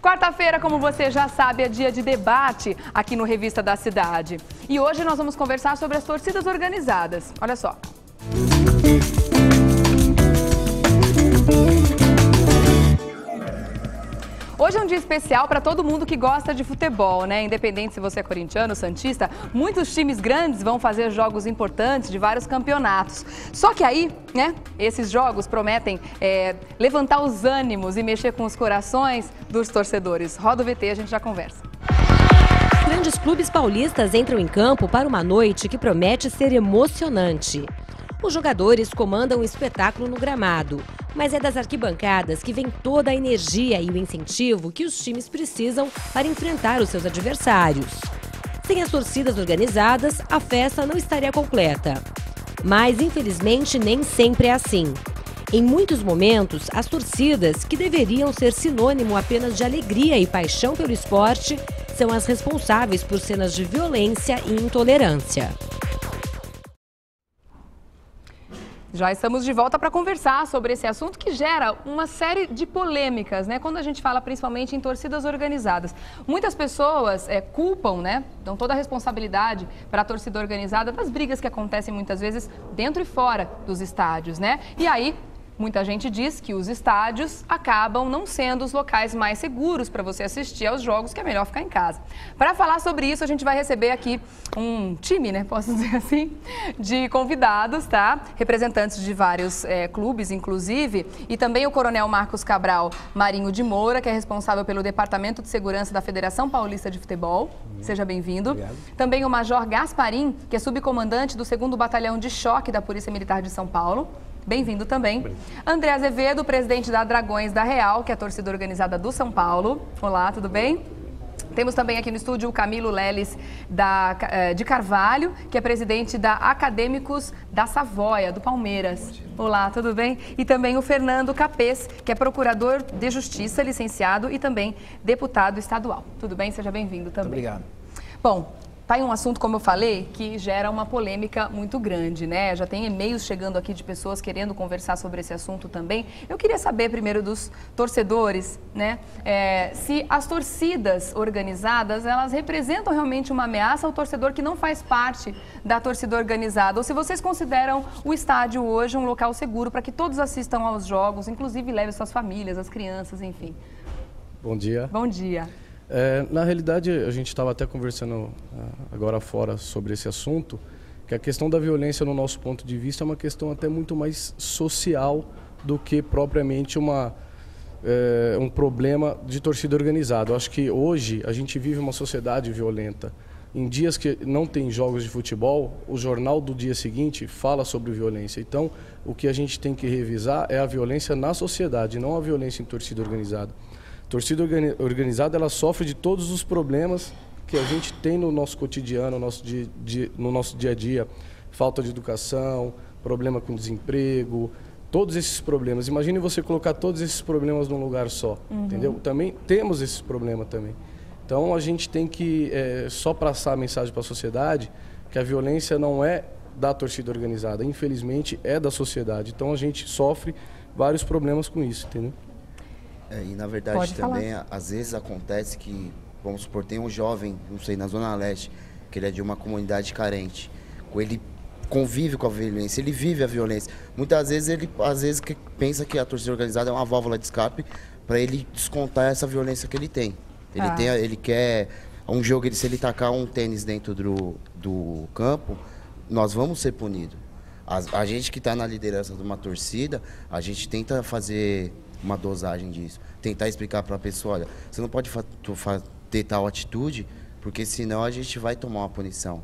Quarta-feira, como você já sabe, é dia de debate aqui no Revista da Cidade. E hoje nós vamos conversar sobre as torcidas organizadas. Olha só. Hoje é um dia especial para todo mundo que gosta de futebol, né? Independente se você é corintiano, santista, muitos times grandes vão fazer jogos importantes de vários campeonatos. Só que aí, né, esses jogos prometem levantar os ânimos e mexer com os corações dos torcedores. Roda o VT, a gente já conversa. Grandes clubes paulistas entram em campo para uma noite que promete ser emocionante. Os jogadores comandam o espetáculo no gramado, mas é das arquibancadas que vem toda a energia e o incentivo que os times precisam para enfrentar os seus adversários. Sem as torcidas organizadas, a festa não estaria completa. Mas, infelizmente, nem sempre é assim. Em muitos momentos, as torcidas, que deveriam ser sinônimo apenas de alegria e paixão pelo esporte, são as responsáveis por cenas de violência e intolerância. Já estamos de volta para conversar sobre esse assunto que gera uma série de polêmicas, né? Quando a gente fala principalmente em torcidas organizadas. Muitas pessoas culpam, né? Dão toda a responsabilidade para a torcida organizada das brigas que acontecem muitas vezes dentro e fora dos estádios, né? E aí, muita gente diz que os estádios acabam não sendo os locais mais seguros para você assistir aos jogos, que é melhor ficar em casa. Para falar sobre isso, a gente vai receber aqui um time, né, posso dizer assim, de convidados, tá? Representantes de vários clubes, inclusive, e também o Coronel Marcos Cabral Marinho de Moura, que é responsável pelo Departamento de Segurança da Federação Paulista de Futebol. Seja bem-vindo. Obrigado. Também o Major Gasparim, que é subcomandante do 2º Batalhão de Choque da Polícia Militar de São Paulo. Bem-vindo também. André Azevedo, presidente da Dragões da Real, que é a torcida organizada do São Paulo. Olá, tudo bem? Temos também aqui no estúdio o Camilo Leles de Carvalho, que é presidente da Acadêmicos da Savoia, do Palmeiras. Olá, tudo bem? E também o Fernando Capês, que é procurador de Justiça, licenciado e também deputado estadual. Tudo bem? Seja bem-vindo também. Muito obrigado. Bom, tá aí um assunto, como eu falei, que gera uma polêmica muito grande, né? Já tem e-mails chegando aqui de pessoas querendo conversar sobre esse assunto também. Eu queria saber primeiro dos torcedores, né? Se as torcidas organizadas, elas representam realmente uma ameaça ao torcedor que não faz parte da torcida organizada. Ou se vocês consideram o estádio hoje um local seguro para que todos assistam aos jogos, inclusive levem suas famílias, as crianças, enfim. Bom dia. Bom dia. Na realidade, a gente estava até conversando agora fora sobre esse assunto, que a questão da violência, no nosso ponto de vista, é uma questão até muito mais social do que propriamente um problema de torcida organizada. Eu acho que hoje a gente vive uma sociedade violenta. Em dias que não tem jogos de futebol, o jornal do dia seguinte fala sobre violência. Então, o que a gente tem que revisar é a violência na sociedade, não a violência em torcida organizada. Torcida organizada, ela sofre de todos os problemas que a gente tem no nosso cotidiano, no nosso dia a dia. Falta de educação, problema com desemprego, todos esses problemas. Imagine você colocar todos esses problemas num lugar só, entendeu? Também temos esses problemas também. Então a gente tem que só passar a mensagem para a sociedade que a violência não é da torcida organizada, infelizmente é da sociedade. Então a gente sofre vários problemas com isso, entendeu? E na verdade também, às vezes acontece que, vamos supor, tem um jovem, não sei, na Zona Leste, que ele é de uma comunidade carente, ele convive com a violência, ele vive a violência. Muitas vezes ele pensa que a torcida organizada é uma válvula de escape para ele descontar essa violência que ele tem. Ele quer um jogo, se ele tacar um tênis dentro do campo, nós vamos ser punidos. A gente que está na liderança de uma torcida, a gente tenta fazer uma dosagem disso, tentar explicar para a pessoa, olha, você não pode ter tal atitude, porque senão a gente vai tomar uma punição.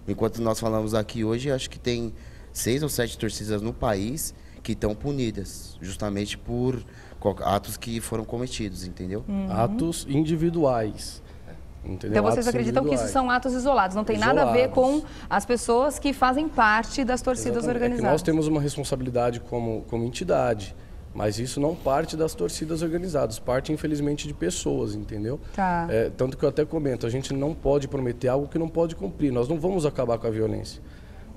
Enquanto nós falamos aqui hoje, acho que tem 6 ou 7 torcidas no país que estão punidas, justamente por atos que foram cometidos, entendeu? Atos individuais. Entendeu? Então vocês acreditam que isso são atos isolados, não tem nada a ver com as pessoas que fazem parte das torcidas organizadas. É que nós temos uma responsabilidade como entidade. Mas isso não parte das torcidas organizadas, parte, infelizmente, de pessoas, entendeu? Tá. Tanto que eu até comento, a gente não pode prometer algo que não pode cumprir. Nós não vamos acabar com a violência.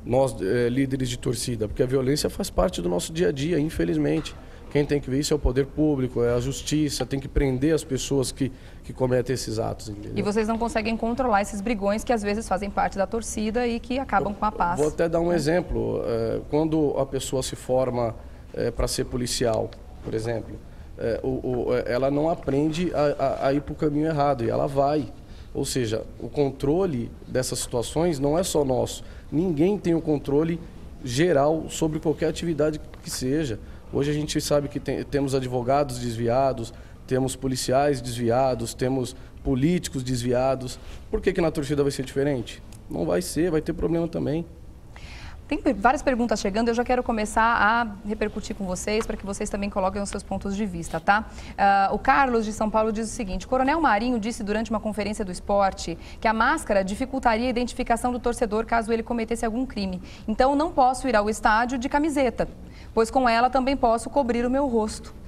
Nós, líderes de torcida, porque a violência faz parte do nosso dia a dia, infelizmente. Quem tem que ver isso é o poder público, é a justiça, tem que prender as pessoas que cometem esses atos. Entendeu? E vocês não conseguem controlar esses brigões que às vezes fazem parte da torcida e que acabam com a paz. Vou até dar um exemplo. Quando a pessoa se forma para ser policial, por exemplo, ela não aprende a ir para o caminho errado e ela vai. Ou seja, o controle dessas situações não é só nosso. Ninguém tem o controle geral sobre qualquer atividade que seja. Hoje a gente sabe que temos advogados desviados, temos policiais desviados, temos políticos desviados. Por que na torcida vai ser diferente? Não vai ser, vai ter problema também. Tem várias perguntas chegando, eu já quero começar a repercutir com vocês, para que vocês também coloquem os seus pontos de vista, tá? O Carlos, de São Paulo, diz o seguinte: Coronel Marinho disse durante uma conferência do esporte que a máscara dificultaria a identificação do torcedor caso ele cometesse algum crime. Então, não posso ir ao estádio de camiseta, pois com ela também posso cobrir o meu rosto.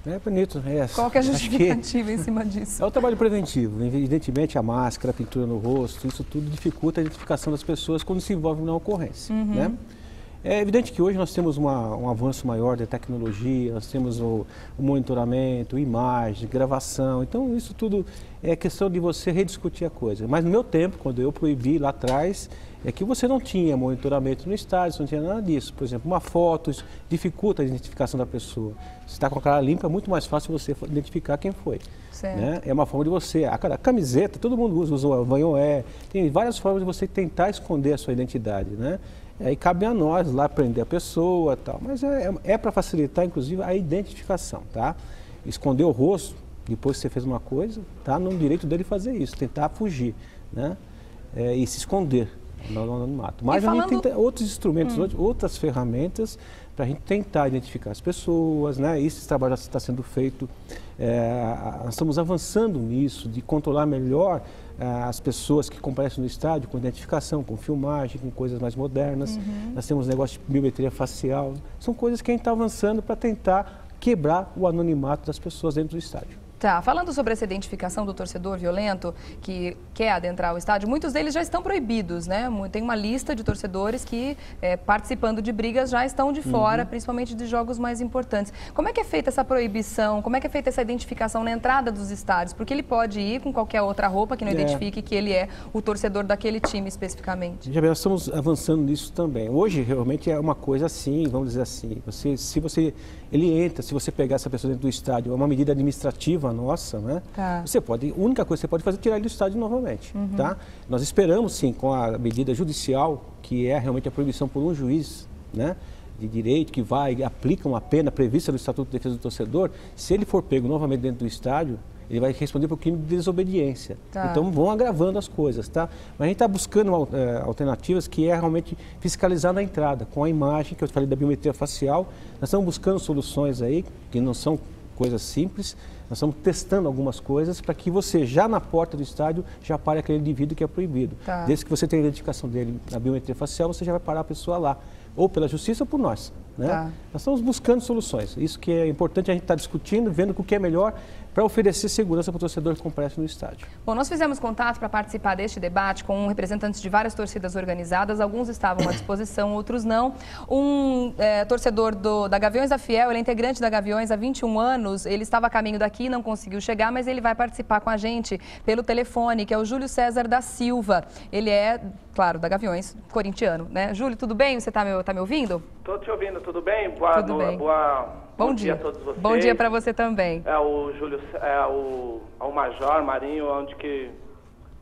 É bonito, é. Qual que é a justificativa em cima disso? É o trabalho preventivo. Evidentemente, a máscara, a pintura no rosto, isso tudo dificulta a identificação das pessoas quando se envolve na ocorrência. Né? É evidente que hoje nós temos um avanço maior da tecnologia, nós temos o monitoramento, imagem, gravação. Então, isso tudo é questão de você rediscutir a coisa. Mas no meu tempo, quando eu proibi lá atrás, é que você não tinha monitoramento no estádio, você não tinha nada disso. Por exemplo, uma foto, isso dificulta a identificação da pessoa. Se está com a cara limpa, é muito mais fácil você identificar quem foi. Né? É uma forma de você... A camiseta, todo mundo usa o vanhoé. Tem várias formas de você tentar esconder a sua identidade, né? Aí cabe a nós lá prender a pessoa e tal. Mas é para facilitar, inclusive, a identificação, tá? Esconder o rosto, depois que você fez uma coisa, tá no direito dele fazer isso, tentar fugir, né? E se esconder no anonimato. Mas a gente tem outros instrumentos, outras ferramentas para a gente tentar identificar as pessoas, né? Esse trabalho já está sendo feito, nós estamos avançando nisso, de controlar melhor as pessoas que comparecem no estádio com identificação, com filmagem, com coisas mais modernas. Nós temos negócio de biometria facial, são coisas que a gente está avançando para tentar quebrar o anonimato das pessoas dentro do estádio. Tá, falando sobre essa identificação do torcedor violento que quer adentrar o estádio, muitos deles já estão proibidos, né? Tem uma lista de torcedores que, participando de brigas, já estão de fora, principalmente de jogos mais importantes. Como é que é feita essa proibição? Como é que é feita essa identificação na entrada dos estádios? Porque ele pode ir com qualquer outra roupa que não identifique que ele é o torcedor daquele time especificamente. Já nós estamos avançando nisso também. Hoje, realmente, é uma coisa assim, vamos dizer assim, ele entra, se você pegar essa pessoa dentro do estádio, é uma medida administrativa nossa, né? Tá. A única coisa que você pode fazer é tirar ele do estádio novamente, tá? Nós esperamos, sim, com a medida judicial, que é realmente a proibição por um juiz, né, de direito, que aplica uma pena prevista no Estatuto de Defesa do Torcedor, se ele for pego novamente dentro do estádio, ele vai responder por crime de desobediência. Tá. Então vão agravando as coisas, tá? Mas a gente está buscando alternativas que é realmente fiscalizar na entrada, com a imagem que eu falei da biometria facial. Nós estamos buscando soluções aí, que não são coisas simples. Nós estamos testando algumas coisas para que você, já na porta do estádio, já pare aquele indivíduo que é proibido. Tá. Desde que você tenha a identificação dele na biometria facial, você já vai parar a pessoa lá. Ou pela justiça ou por nós. Né? Tá. Nós estamos buscando soluções. Isso que é importante a gente estar discutindo, vendo o que é melhor para oferecer segurança para o torcedor que comparece no estádio. Bom, nós fizemos contato para participar deste debate com representantes de várias torcidas organizadas. Alguns estavam à disposição, outros não. Torcedor da Gaviões da Fiel, ele é integrante da Gaviões há 21 anos. Ele estava a caminho daqui, não conseguiu chegar, mas ele vai participar com a gente pelo telefone, que é o Júlio César da Silva. Ele é, claro, da Gaviões, corintiano, né? Júlio, tudo bem? Você está me ouvindo? Estou te ouvindo, tudo bem? Tudo bem. Bom dia a todos vocês. Bom dia para você também. O Júlio, ao Major Marinho, onde que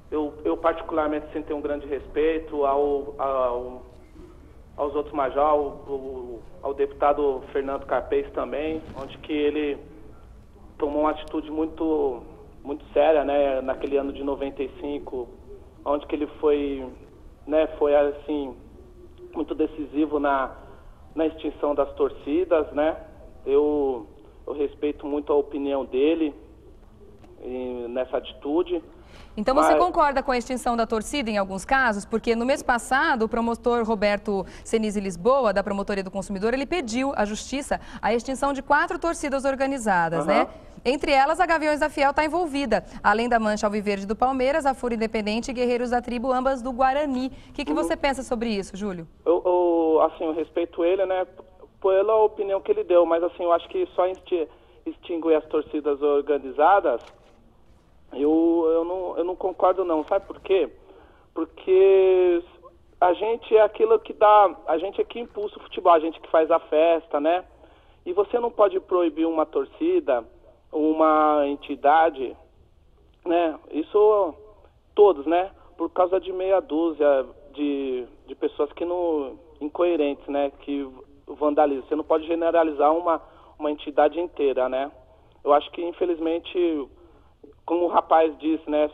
eu particularmente sim, tenho um grande respeito, aos outros Major, ao deputado Fernando Carpez também, onde que ele tomou uma atitude muito séria, né, naquele ano de 95, onde que ele foi assim, muito decisivo na extinção das torcidas, né? Eu respeito muito a opinião dele nessa atitude. Então você concorda com a extinção da torcida em alguns casos? Porque no mês passado, o promotor Roberto Senise Lisboa, da Promotoria do Consumidor, ele pediu à Justiça a extinção de 4 torcidas organizadas, né? Entre elas, a Gaviões da Fiel está envolvida. Além da Mancha Alviverde do Palmeiras, a Fúria Independente e Guerreiros da Tribo, ambas do Guarani. O que você pensa sobre isso, Júlio? Eu respeito ele, né? pela opinião que ele deu, mas assim, eu acho que só extinguir as torcidas organizadas, eu não concordo não, sabe por quê? Porque a gente é aquilo que dá, a gente é que impulsa o futebol, a gente que faz a festa, né? E você não pode proibir uma torcida, uma entidade, né? Isso todos, né? Por causa de meia dúzia de pessoas que não incoerentes, né? Que vandalizam. Você não pode generalizar uma entidade inteira, né? Eu acho que infelizmente, como o rapaz disse, né?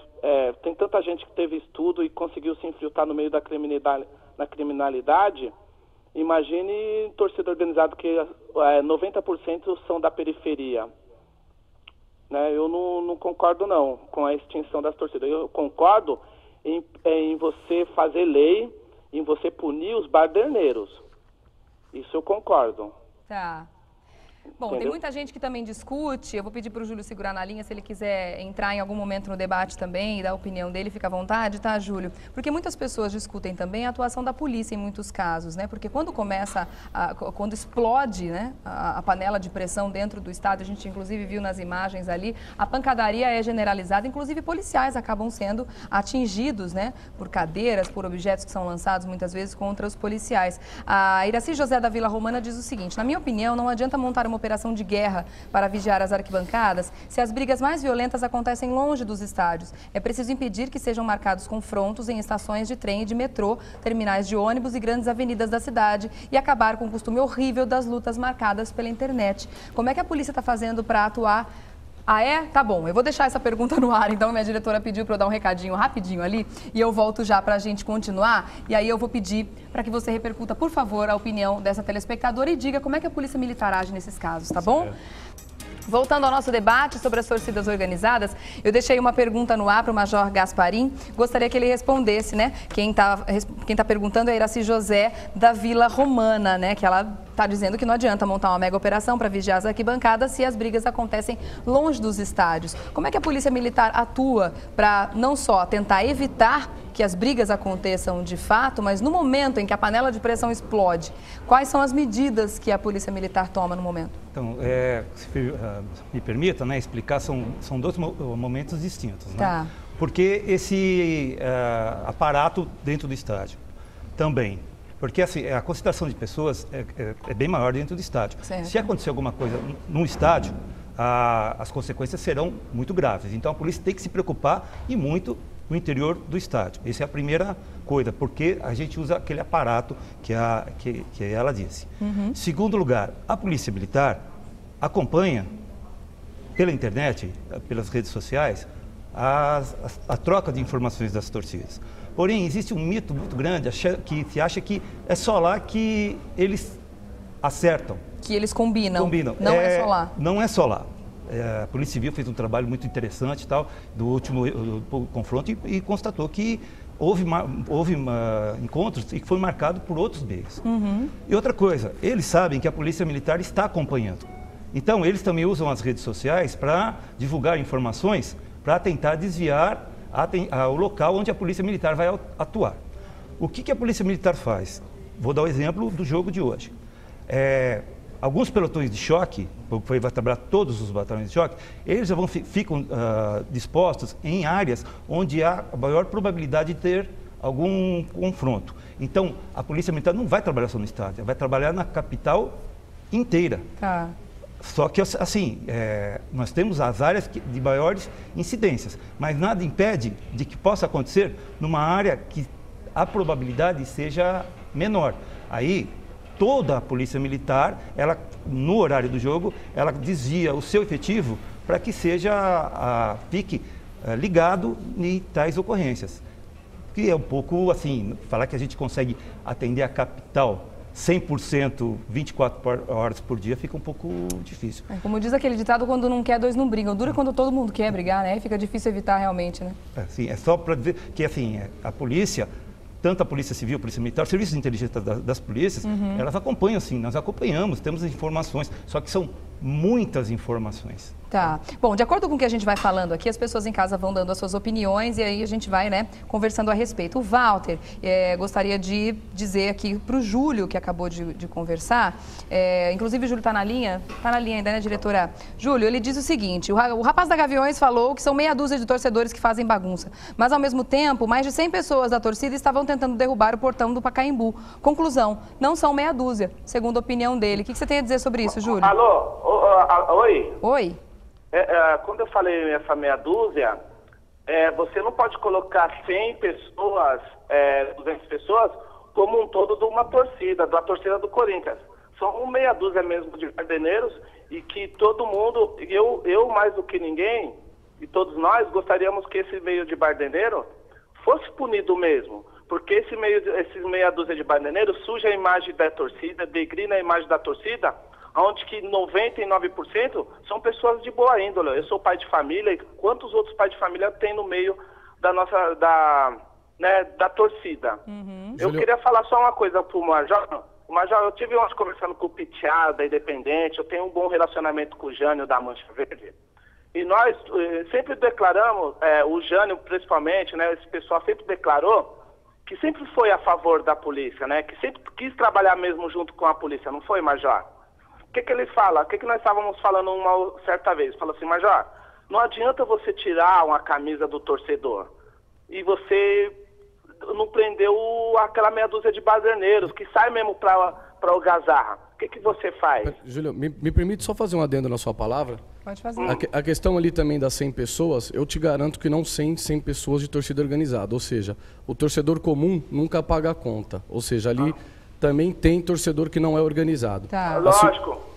Tem tanta gente que teve estudo e conseguiu se infiltrar no meio da criminalidade. Imagine torcida organizada que 90% são da periferia. Né? Eu não concordo não com a extinção das torcidas. Eu concordo em você fazer lei, em você punir os baderneiros. Isso eu concordo. Tá. Bom, Entendeu? Tem muita gente que também discute. Eu vou pedir para o Júlio segurar na linha, se ele quiser entrar em algum momento no debate também e dar a opinião dele, fica à vontade, tá, Júlio? Porque muitas pessoas discutem também a atuação da polícia em muitos casos, né? Porque quando quando explode, né, a panela de pressão dentro do estádio, a gente inclusive viu nas imagens ali, a pancadaria é generalizada, inclusive policiais acabam sendo atingidos, né, por cadeiras, por objetos que são lançados muitas vezes contra os policiais. A Iraci José da Vila Romana diz o seguinte: na minha opinião, não adianta montar uma operação de guerra para vigiar as arquibancadas se as brigas mais violentas acontecem longe dos estádios. É preciso impedir que sejam marcados confrontos em estações de trem e de metrô, terminais de ônibus e grandes avenidas da cidade e acabar com o costume horrível das lutas marcadas pela internet. Como é que a polícia está fazendo para atuar? Ah, é? Tá bom, eu vou deixar essa pergunta no ar, então minha diretora pediu para eu dar um recadinho rapidinho ali e eu volto já para a gente continuar e aí eu vou pedir para que você repercuta, por favor, a opinião dessa telespectadora e diga como é que a Polícia Militar age nesses casos, tá bom? Voltando ao nosso debate sobre as torcidas organizadas, eu deixei uma pergunta no ar para o Major Gasparim. Gostaria que ele respondesse, né? Quem tá perguntando é a Iraci José da Vila Romana, né? Que ela está dizendo que não adianta montar uma mega operação para vigiar as arquibancadas se as brigas acontecem longe dos estádios. Como é que a Polícia Militar atua para não só tentar evitar que as brigas aconteçam de fato, mas no momento em que a panela de pressão explode, quais são as medidas que a Polícia Militar toma no momento? Então, se me permita, né, explicar, são dois momentos distintos. Né? Tá. Porque esse aparato dentro do estádio também. Porque assim, a concentração de pessoas é bem maior dentro do estádio. Certo. Se acontecer alguma coisa num estádio, as consequências serão muito graves. Então a polícia tem que se preocupar e muito no interior do estádio. Essa é a primeira coisa, porque a gente usa aquele aparato que ela disse. Uhum. Segundo lugar, a Polícia Militar acompanha pela internet, pelas redes sociais, a troca de informações das torcidas. Porém, existe um mito muito grande que se acha que é só lá que eles acertam. Que eles combinam. Não é só lá. Não é só lá. A Polícia Civil fez um trabalho muito interessante e tal, do último confronto e constatou que houve encontros e que foi marcado por outros meios. Uhum. E outra coisa, eles sabem que a Polícia Militar está acompanhando. Então, eles também usam as redes sociais para divulgar informações, para tentar desviar o local onde a Polícia Militar vai atuar. O que a Polícia Militar faz? Vou dar o exemplo do jogo de hoje. Alguns pelotões de choque, vai trabalhar todos os batalhões de choque, eles já ficam dispostos em áreas onde há a maior probabilidade de ter algum confronto. Então, a Polícia Militar não vai trabalhar só no estádio, vai trabalhar na capital inteira. Tá. Só que, assim, nós temos as áreas de maiores incidências, mas nada impede de que possa acontecer numa área que a probabilidade seja menor. Aí, toda a Polícia Militar, ela, no horário do jogo, ela desvia o seu efetivo para que fique ligado em tais ocorrências. Que é um pouco, assim, falar que a gente consegue atender a capital 100%, 24 horas por dia, fica um pouco difícil. Como diz aquele ditado, quando não quer, dois não brigam. Dura quando todo mundo quer brigar, né? Fica difícil evitar realmente, né? Sim, é só para dizer que, assim, a polícia, tanto a Polícia Civil, a Polícia Militar, os serviços de inteligência das polícias, elas acompanham, sim, nós acompanhamos, temos informações, só que são muitas informações. Tá. Bom, de acordo com o que a gente vai falando aqui, as pessoas em casa vão dando as suas opiniões e aí a gente vai, né, conversando a respeito. O Walter gostaria de dizer aqui para o Júlio, que acabou de conversar, inclusive o Júlio está na linha ainda, né, diretora? Júlio, ele diz o seguinte, o rapaz da Gaviões falou que são meia dúzia de torcedores que fazem bagunça, mas ao mesmo tempo, mais de 100 pessoas da torcida estavam tentando derrubar o portão do Pacaembu. Conclusão, não são meia dúzia, segundo a opinião dele. O que você tem a dizer sobre isso, Júlio? Alô? Oi? Oi? Quando eu falei essa meia dúzia, você não pode colocar 100 pessoas, 200 pessoas, como um todo de uma torcida, da torcida do Corinthians. São meia dúzia mesmo de bardeneiros e que todo mundo, eu mais do que ninguém, e todos nós gostaríamos que esse meio de bardeneiro fosse punido mesmo. Porque esses meia dúzia de bardeneiros suja a imagem da torcida, degrina a imagem da torcida, onde que 99% são pessoas de boa índole. Eu sou pai de família e quantos outros pais de família tem no meio da torcida? Eu queria falar só uma coisa pro Major. O Major, eu tive ontem conversando com o Pitiá, da Independente, eu tenho um bom relacionamento com o Jânio da Mancha Verde. E nós sempre declaramos, o Jânio principalmente, né, esse pessoal sempre declarou que sempre foi a favor da polícia, né, que sempre quis trabalhar mesmo junto com a polícia, não foi, Major? O que ele fala? O que nós estávamos falando uma certa vez? Falou assim, Major, não adianta você tirar uma camisa do torcedor e você não prendeu aquela meia dúzia de baderneiros que sai mesmo para o gazarra. O que você faz? Júlio, me permite só fazer um adendo na sua palavra? Pode fazer. A questão ali também das 100 pessoas, eu te garanto que não 100 pessoas de torcida organizada. Ou seja, o torcedor comum nunca paga a conta. Ou seja, ali também tem torcedor que não é organizado. Tá. Lógico.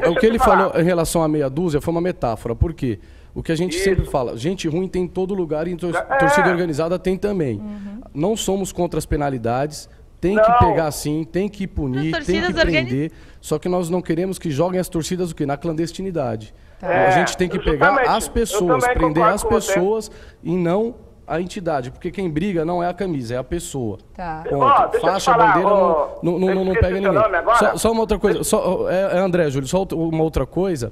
O que ele falou em relação à meia dúzia foi uma metáfora. Por quê? O que a gente sempre fala, gente ruim tem em todo lugar e torcida organizada tem também. Não somos contra as penalidades, tem que pegar sim, tem que punir, tem que prender. Só que nós não queremos que joguem as torcidas o quê? Na clandestinidade. A gente tem que pegar as pessoas, prender as pessoas e não a entidade, porque quem briga não é a camisa, é a pessoa. Tá. Faixa, bandeira, não pega ninguém. Só uma outra coisa, André, Júlio, só uma outra coisa,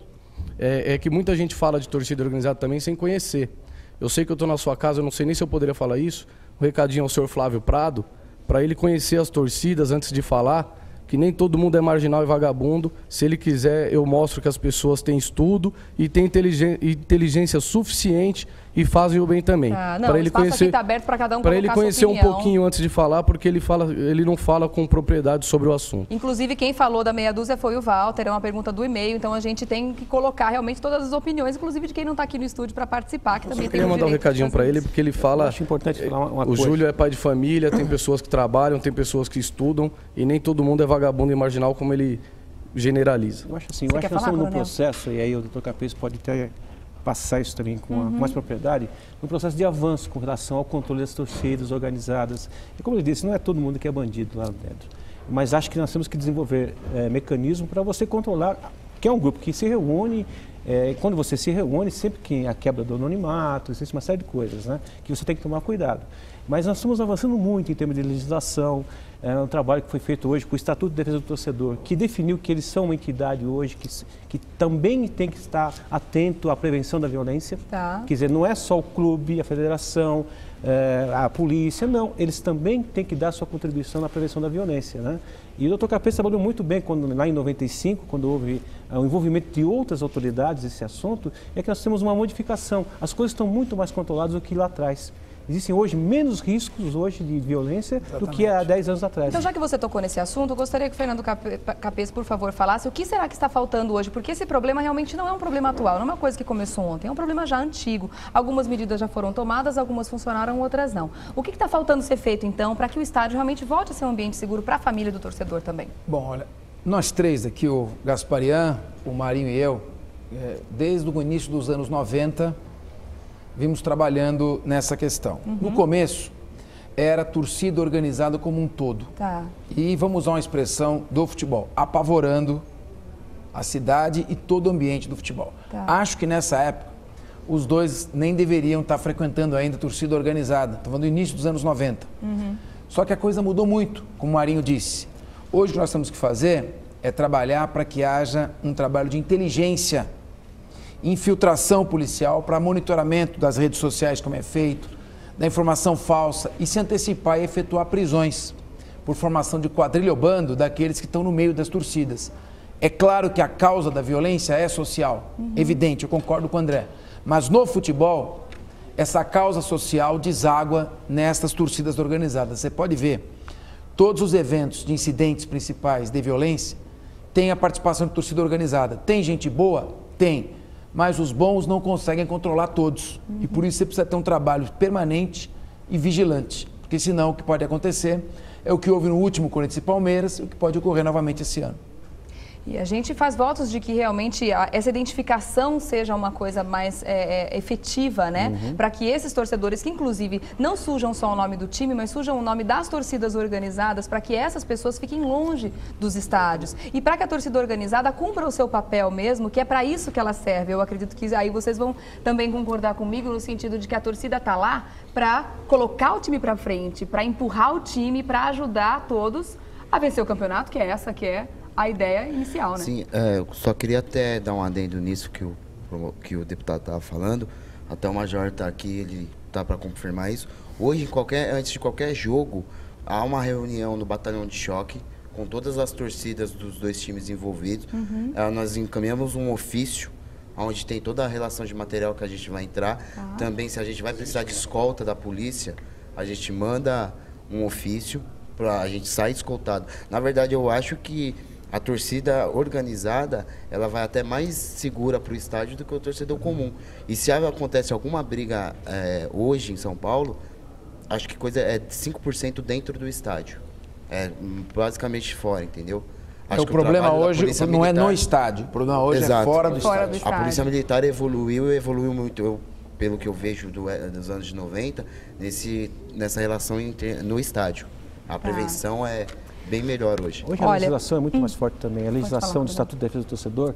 é que muita gente fala de torcida organizada também sem conhecer. Eu sei que eu estou na sua casa, eu não sei nem se eu poderia falar isso, um recadinho ao senhor Flávio Prado, para ele conhecer as torcidas antes de falar, que nem todo mundo é marginal e vagabundo. Se ele quiser, eu mostro que as pessoas têm estudo e têm inteligência suficiente e fazem o bem também. Para ele conhecer, aqui tá aberto para cada um para ele conhecer um pouquinho antes de falar, porque ele não fala com propriedade sobre o assunto. Inclusive, quem falou da meia dúzia foi o Walter, é uma pergunta do e-mail, então a gente tem que colocar realmente todas as opiniões, inclusive de quem não está aqui no estúdio para participar, que também tem o direito. Eu queria mandar um recadinho para ele, porque ele fala... Eu acho importante falar uma coisa. O Júlio é pai de família, tem pessoas que trabalham, tem pessoas que estudam, e nem todo mundo é vagabundo e marginal como ele generaliza. Eu acho assim, que nós estamos num processo, e aí o Dr. Capês pode até passar isso também com mais propriedade, um processo de avanço com relação ao controle das torcidas organizadas. E como eu disse, não é todo mundo que é bandido lá dentro. Mas acho que nós temos que desenvolver mecanismo para você controlar, que é um grupo que se reúne, quando você se reúne, sempre que a quebra do anonimato, existe uma série de coisas, né, que você tem que tomar cuidado. Mas nós estamos avançando muito em termos de legislação, um trabalho que foi feito hoje com o Estatuto de Defesa do Torcedor, que definiu que eles são uma entidade hoje que também tem que estar atento à prevenção da violência. Tá. Quer dizer, não é só o clube, a federação, a polícia, não. Eles também têm que dar sua contribuição na prevenção da violência, né? E o Dr. Capês trabalhou muito bem lá em 95, quando houve o envolvimento de outras autoridades nesse assunto, é que nós temos uma modificação. As coisas estão muito mais controladas do que lá atrás. Existem hoje menos riscos hoje de violência do que há 10 anos atrás. Então, já que você tocou nesse assunto, eu gostaria que o Fernando Capês, por favor, falasse o que será que está faltando hoje, porque esse problema realmente não é um problema atual, não é uma coisa que começou ontem, é um problema já antigo. Algumas medidas já foram tomadas, algumas funcionaram, outras não. O que está faltando ser feito, então, para que o estádio realmente volte a ser um ambiente seguro para a família do torcedor também? Bom, olha, nós três aqui, o Gasparian, o Marinho e eu, desde o início dos anos 90, vimos trabalhando nessa questão. No começo, era torcida organizada como um todo. Tá. E vamos usar uma expressão do futebol, apavorando a cidade e todo o ambiente do futebol. Tá. Acho que nessa época, os dois nem deveriam estar frequentando ainda a torcida organizada. Estou falando do início dos anos 90. Só que a coisa mudou muito, como o Marinho disse. Hoje o que nós temos que fazer é trabalhar para que haja um trabalho de inteligência, infiltração policial para monitoramento das redes sociais, como é feito, da informação falsa e se antecipar e efetuar prisões por formação de quadrilha ou bando daqueles que estão no meio das torcidas. É claro que a causa da violência é social, evidente, eu concordo com o André, mas no futebol, essa causa social deságua nestas torcidas organizadas. Você pode ver, todos os eventos de incidentes principais de violência têm a participação de torcida organizada. Tem gente boa? Tem. Mas os bons não conseguem controlar todos. E por isso você precisa ter um trabalho permanente e vigilante. Porque senão o que pode acontecer é o que houve no último Corinthians e Palmeiras e o que pode ocorrer novamente esse ano. E a gente faz votos de que realmente essa identificação seja uma coisa mais efetiva, né? Para que esses torcedores, que inclusive não sujam só o nome do time, mas sujam o nome das torcidas organizadas, para que essas pessoas fiquem longe dos estádios. E para que a torcida organizada cumpra o seu papel mesmo, que é para isso que ela serve. Eu acredito que aí vocês vão também concordar comigo no sentido de que a torcida está lá para colocar o time para frente, para empurrar o time, para ajudar todos a vencer o campeonato, que é essa que é a ideia inicial, né? Sim, eu só queria até dar um adendo nisso que o deputado estava falando. Até o Major está aqui, ele está para confirmar isso. Hoje, antes de qualquer jogo, há uma reunião no batalhão de choque com todas as torcidas dos dois times envolvidos. Nós encaminhamos um ofício onde tem toda a relação de material que a gente vai entrar. Também, se a gente vai precisar de escolta da polícia, a gente manda um ofício para a gente sair escoltado. Na verdade, eu acho que a torcida organizada, ela vai até mais segura para o estádio do que o torcedor comum. E se acontece alguma briga hoje em São Paulo, acho que coisa é 5% dentro do estádio. É basicamente fora, entendeu? Então, o problema hoje não é no estádio, o problema hoje é fora do estádio. A Polícia Militar evoluiu muito, pelo que eu vejo dos anos de 90, nessa relação no estádio. A prevenção é bem melhor hoje. Hoje a legislação é muito mais forte também. A legislação do Estatuto de Defesa do Torcedor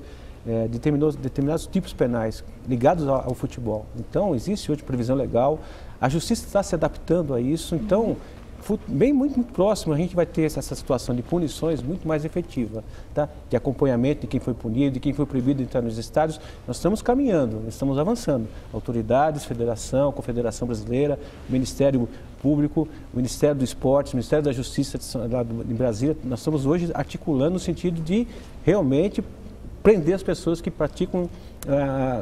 determinou determinados tipos penais ligados ao futebol. Então, existe hoje previsão legal, a Justiça está se adaptando a isso, então, muito próximo a gente vai ter essa situação de punições muito mais efetiva, tá? De acompanhamento de quem foi punido, de quem foi proibido de entrar nos estádios. Nós estamos caminhando, nós estamos avançando. Autoridades, Federação, Confederação Brasileira, Ministério Público, Ministério do Esporte, Ministério da Justiça de Brasília, nós estamos hoje articulando no sentido de realmente prender as pessoas que praticam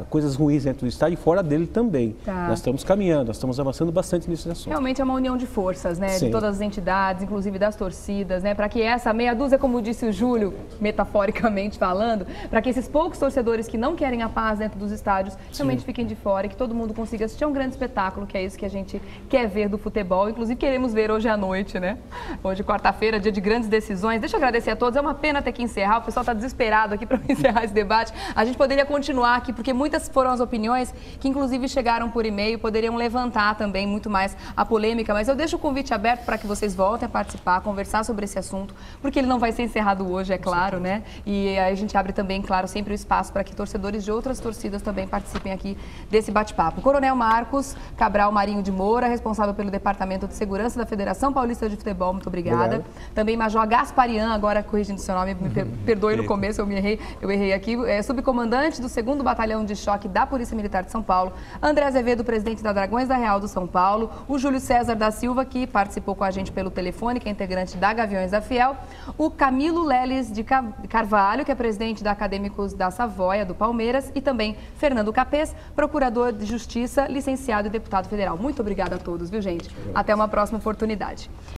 coisas ruins dentro do estádio e fora dele também. Nós estamos caminhando, nós estamos avançando bastante nesse assunto. Realmente é uma união de forças, né? Sim. De todas as entidades, inclusive das torcidas, né? Para que essa meia dúzia, como disse o Júlio, metaforicamente falando, para que esses poucos torcedores que não querem a paz dentro dos estádios realmente fiquem de fora e que todo mundo consiga assistir a um grande espetáculo, que é isso que a gente quer ver do futebol. Inclusive queremos ver hoje à noite, né? Hoje, quarta-feira, dia de grandes decisões. Deixa eu agradecer a todos. É uma pena ter que encerrar. O pessoal está desesperado aqui para encerrar esse debate. A gente poderia continuar aqui, porque muitas foram as opiniões que inclusive chegaram por e-mail, poderiam levantar também muito mais a polêmica, mas eu deixo o convite aberto para que vocês voltem a participar, conversar sobre esse assunto, porque ele não vai ser encerrado hoje, é claro, né? E aí a gente abre também, claro, sempre o espaço para que torcedores de outras torcidas também participem aqui desse bate-papo. Coronel Marcos Cabral Marinho de Moura, responsável pelo Departamento de Segurança da Federação Paulista de Futebol, muito obrigada. Obrigado. Também Major Gasparian, agora corrigindo seu nome, me perdoe no começo, eu errei aqui, subcomandante do 2º Batalhão de Choque da Polícia Militar de São Paulo, André Azevedo, presidente da Dragões da Real do São Paulo, o Júlio César da Silva, que participou com a gente pelo telefone, que é integrante da Gaviões da Fiel, o Camilo Leles de Carvalho, que é presidente da Acadêmicos da Savoia, do Palmeiras, e também Fernando Capês, procurador de Justiça, licenciado e deputado federal. Muito obrigada a todos, viu, gente? Até uma próxima oportunidade.